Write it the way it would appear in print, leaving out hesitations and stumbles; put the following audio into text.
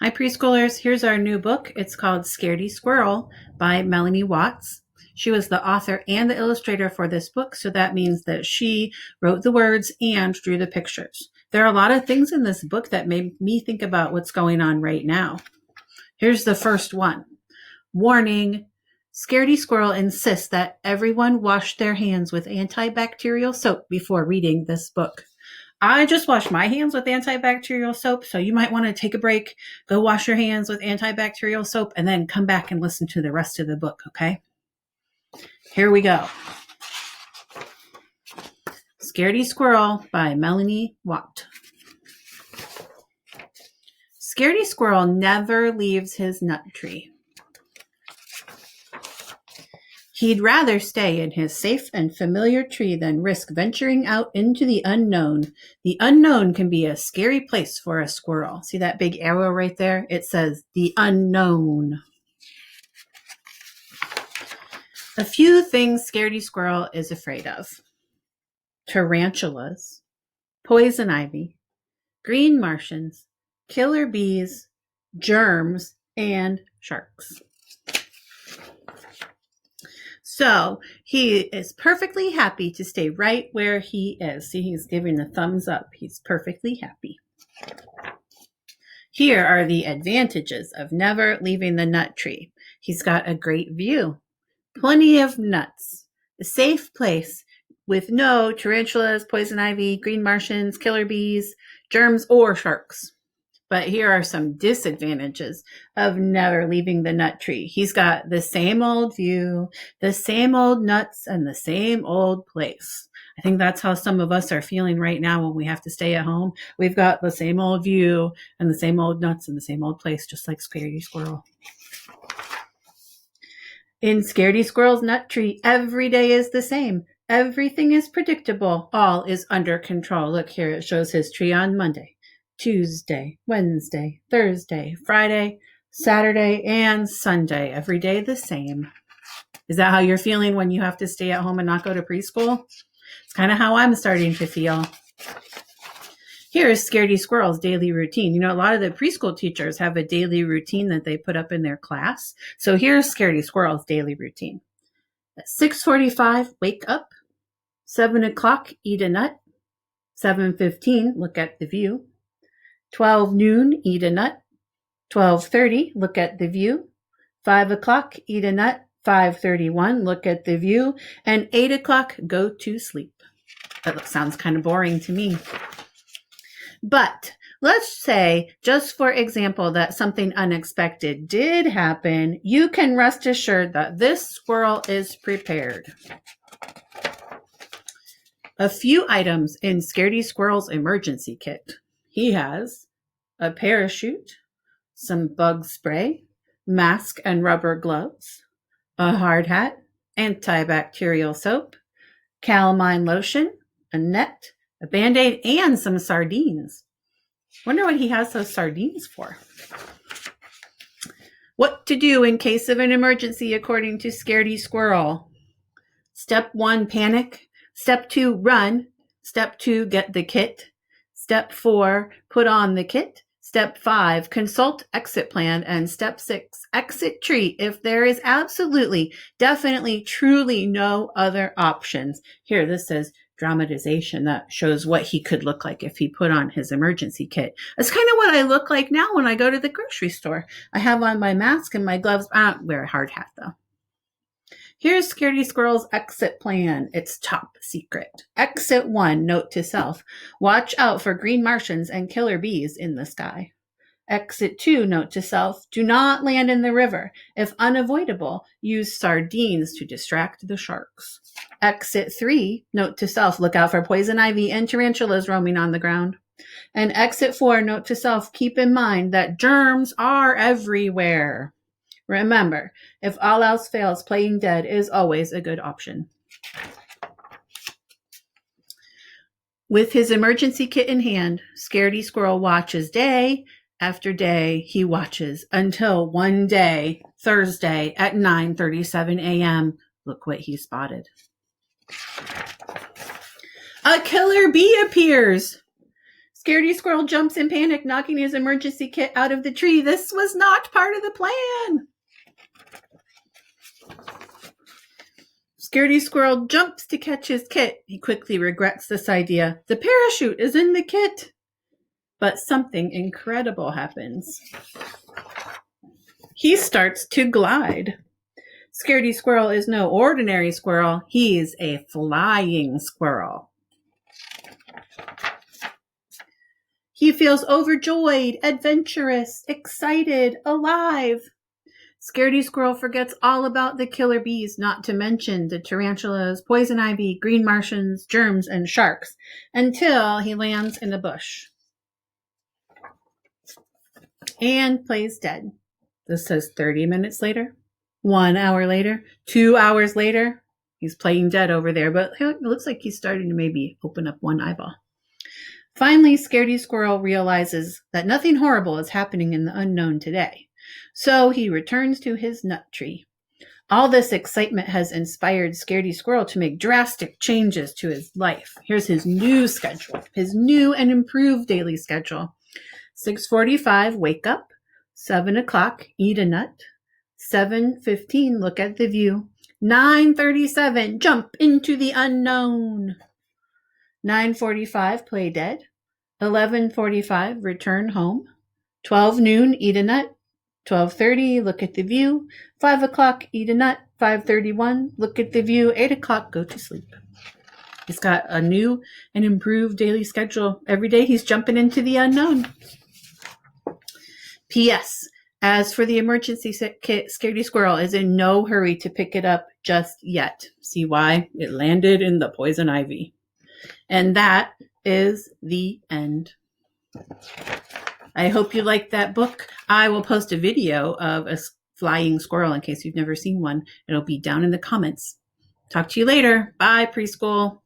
Hi, preschoolers. Here's our new book. It's called Scaredy Squirrel by Melanie Watts. She was the author and the illustrator for this book, so that means that she wrote the words and drew the pictures. There are a lot of things in this book that made me think about what's going on right now. Here's the first one. Warning. Scaredy Squirrel insists that everyone wash their hands with antibacterial soap before reading this book. I just wash my hands with antibacterial soap, so you might want to take a break, go wash your hands with antibacterial soap, and then come back and listen to the rest of the book, okay? Here we go. Scaredy Squirrel by Melanie Watt. Scaredy Squirrel never leaves his nut tree. He'd rather stay in his safe and familiar tree than risk venturing out into the unknown. The unknown can be a scary place for a squirrel. See that big arrow right there? It says the unknown. A few things Scaredy Squirrel is afraid of. Tarantulas, poison ivy, green Martians, killer bees, germs, and sharks. So he is perfectly happy to stay right where he is. See, he's giving a thumbs up. He's perfectly happy. Here are the advantages of never leaving the nut tree. He's got a great view, plenty of nuts, a safe place with no tarantulas, poison ivy, green Martians, killer bees, germs, or sharks. But here are some disadvantages of never leaving the nut tree. He's got the same old view, the same old nuts, and the same old place. I think that's how some of us are feeling right now when we have to stay at home. We've got the same old view and the same old nuts and the same old place, just like Scaredy Squirrel. In Scaredy Squirrel's nut tree, every day is the same. Everything is predictable. All is under control. Look here, it shows his tree on Monday, Tuesday, Wednesday, Thursday, Friday, Saturday, and Sunday. Every day the same. Is that how you're feeling when you have to stay at home and not go to preschool? It's kind of how I'm starting to feel. Here is Scaredy Squirrel's daily routine. You know, a lot of the preschool teachers have a daily routine that they put up in their class. So here's Scaredy Squirrel's daily routine. At 6:45, wake up. 7 o'clock, eat a nut. 7:15, look at the view. 12 noon, eat a nut. 12:30, look at the view. 5 o'clock, eat a nut. 5:31, look at the view. And 8 o'clock, go to sleep. That sounds kind of boring to me. But let's say, just for example, that something unexpected did happen. You can rest assured that this squirrel is prepared. A few items in Scaredy Squirrel's emergency kit. He has a parachute, some bug spray, mask and rubber gloves, a hard hat, antibacterial soap, calamine lotion, a net, a Band-Aid, and some sardines. Wonder what he has those sardines for. What to do in case of an emergency according to Scaredy Squirrel. Step 1, panic. Step 2, run. Step 2, get the kit. Step 4, put on the kit. Step 5, consult exit plan. And step 6, exit tree if there is absolutely, definitely, truly no other options. Here, this says dramatization. That shows what he could look like if he put on his emergency kit. That's kind of what I look like now when I go to the grocery store. I have on my mask and my gloves. I don't wear a hard hat, though. Here's Scaredy Squirrel's exit plan. It's top secret. Exit 1, note to self. Watch out for green Martians and killer bees in the sky. Exit 2, note to self. Do not land in the river. If unavoidable, use sardines to distract the sharks. Exit 3, note to self. Look out for poison ivy and tarantulas roaming on the ground. And exit 4, note to self. Keep in mind that germs are everywhere. Remember, if all else fails, playing dead is always a good option. With his emergency kit in hand, Scaredy Squirrel watches day after day. He watches until one day, Thursday at 9:37 a.m. Look what he spotted. A killer bee appears. Scaredy Squirrel jumps in panic, knocking his emergency kit out of the tree. This was not part of the plan. Scaredy Squirrel jumps to catch his kit. He quickly regrets this idea. The parachute is in the kit. But something incredible happens. He starts to glide. Scaredy Squirrel is no ordinary squirrel. He's a flying squirrel. He feels overjoyed, adventurous, excited, alive. Scaredy Squirrel forgets all about the killer bees, not to mention the tarantulas, poison ivy, green Martians, germs, and sharks, until he lands in a bush and plays dead. This says 30 minutes later, 1 hour later, 2 hours later. He's playing dead over there, but it looks like he's starting to maybe open up one eyeball. Finally, Scaredy Squirrel realizes that nothing horrible is happening in the unknown today. So he returns to his nut tree. All this excitement has inspired Scaredy Squirrel to make drastic changes to his life. Here's his new schedule, his new and improved daily schedule. 6:45, wake up. 7 o'clock, eat a nut. 7:15, look at the view. 9:37, jump into the unknown. 9:45, play dead. 11:45, return home. 12 noon, eat a nut. 12:30, look at the view. 5 o'clock, eat a nut. 5:31, look at the view. 8 o'clock, go to sleep. He's got a new and improved daily schedule. Every day he's jumping into the unknown. P.S. As for the emergency kit, Scaredy Squirrel is in no hurry to pick it up just yet. See why? It landed in the poison ivy. And that is the end. I hope you liked that book. I will post a video of a flying squirrel in case you've never seen one. It'll be down in the comments. Talk to you later. Bye, preschool.